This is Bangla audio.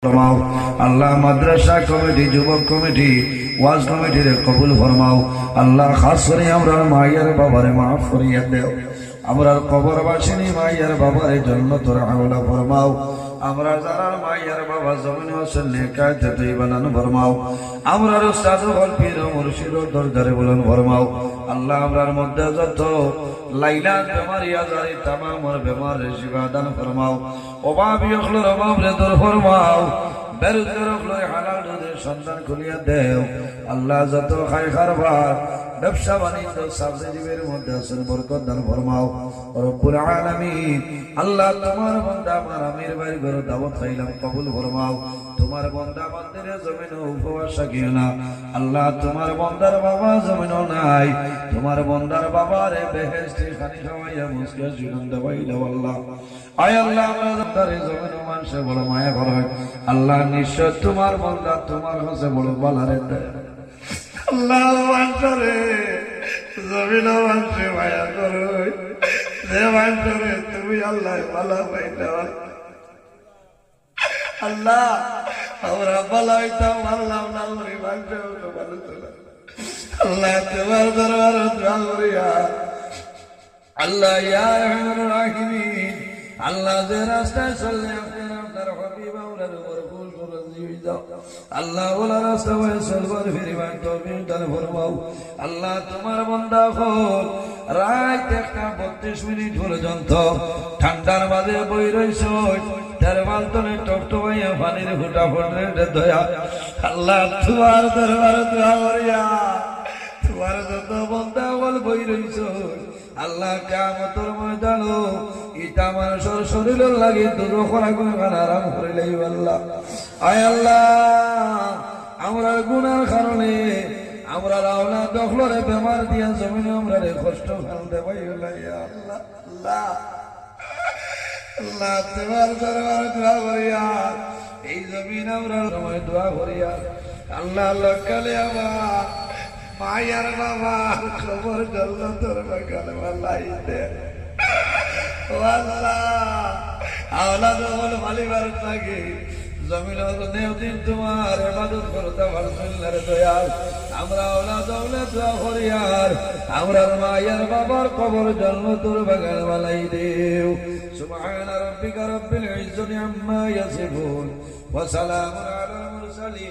ফরমাও আল্লাহ মাদ্রাসা কমিটি যুবক কমিটি ওয়াজ কমিটির কবুল ফরমাও আল্লাহ খাস করে আমরা মায়ের বাবারে মাফ করিয়া দেও আমরা কবরবাসিনী মায়ের বাবারে জান্নাতুল আলা ফরমাও আমরা যারা মায়ের বাবা জমিনে আছেন নেকাতে তৈবানান ফরমাও আমরার উস্তাদ হল পীর মুর্শিদ দরজারে বলেন ফরমাও আল্লাহ আমরার মধ্যে যত লাইলাত বেমারি আজারি তামামর বেমারের শিফা দান ফরমাও অভাবী অখলোর অভাবরে দূর ফরমাও বেরোজগার অখলোর হালাল রুজির সন্ধান খুলিয়া দেও আল্লাহ যত খায় খারবার ব্যবসা বাণিজ্য সাবজেক্টের মধ্যে আছেন বরকত দান ফরমাও রব্বুল আলামিন আল্লাহ তোমার বান্দা আমার আমির ভাই ঘর দাওয়াত খাইলাম কবুল ফরমাও তোমার বান্দা বান্দিরে জমিনে উপবাস রাখিও না আল্লাহ তোমার বান্দার বাবা জমিনে নাই তোমার বান্দার বাবারে বেহেশতে খানি খাওয়াইয়া মুসকে জীবন দেওয়াইলা আল্লাহ আয় আল্লাহ আমরা তারে জমিনে মানুষে বড় মায়া করে আল্লাহ নিশ্চয় তোমার বান্দা তোমার কাছে বড় বালারে দেয় আল্লাহ মানসরে জমিন মানসে মায়া করো যে মানসরে তুমি আল্লাহ ভালো পাইতে আল্লাহ আমরা ভালো হইতাম আল্লাহ না করি মানসে ভালো চলে আল্লাহ তোমার দরবার দোয়া করিয়া আল্লাহ ইয়া রহমান রাহিমিন আল্লাহ যে রাস্তায় চললে আপনার হাবিব আমরার উপর ফুল করে দিয়ে দাও আল্লাহ ওলা রাস্তা হয়ে চলবার ফিরিবার তৌফিক দান ফরমাও আল্লাহ তোমার বান্দা হল রাত 1:32 মিনিট পর্যন্ত ঠান্ডার মাঝে বই রইছ তার বালতনে টকটকাইয়া পানির ফুটা ফুটে দয়া আল্লাহ তোমার দরবারে দোয়া করিয়া তোমার যত বান্দা হল বই রইছ আল্লাহ কিয়ামতের ময়দানে ইটা মানুষের শরীরের লাগে দুধ খরা করে আরাম করে লইব আল্লাহ আয় আল্লাহ আমরা গুনার কারণে আমরা আওলাদ দখলরে বেমার দিয়া জমিনে আমরা কষ্ট ফেলতে পাই আল্লাহ আল্লাহ আল্লাহ তোমার দরবারে দোয়া করিয়া এই জমিন আমরা সময় দোয়া করিয়া আল্লাহ লকালে আমার মায়ার বাবা খবর জান্নাতের বাগানে বানাইতে ও আল্লাহ আওলাদ হল মালিবার থাকে জমিনের নেওদিন তোমার ইবাদত করতে ভালসিল্লার দয়াল আমরা আওলাদ আওলাদ দোয়া করিয়ার আমরা মায়ের বাবার কবর জান্নাতের বাগান বানাই দেও সুবহান রাব্বিকা রাব্বিল ইজ্জতি আম্মা ইয়াসিফুন ওয়া সালামুন আলাল মুরসালিন।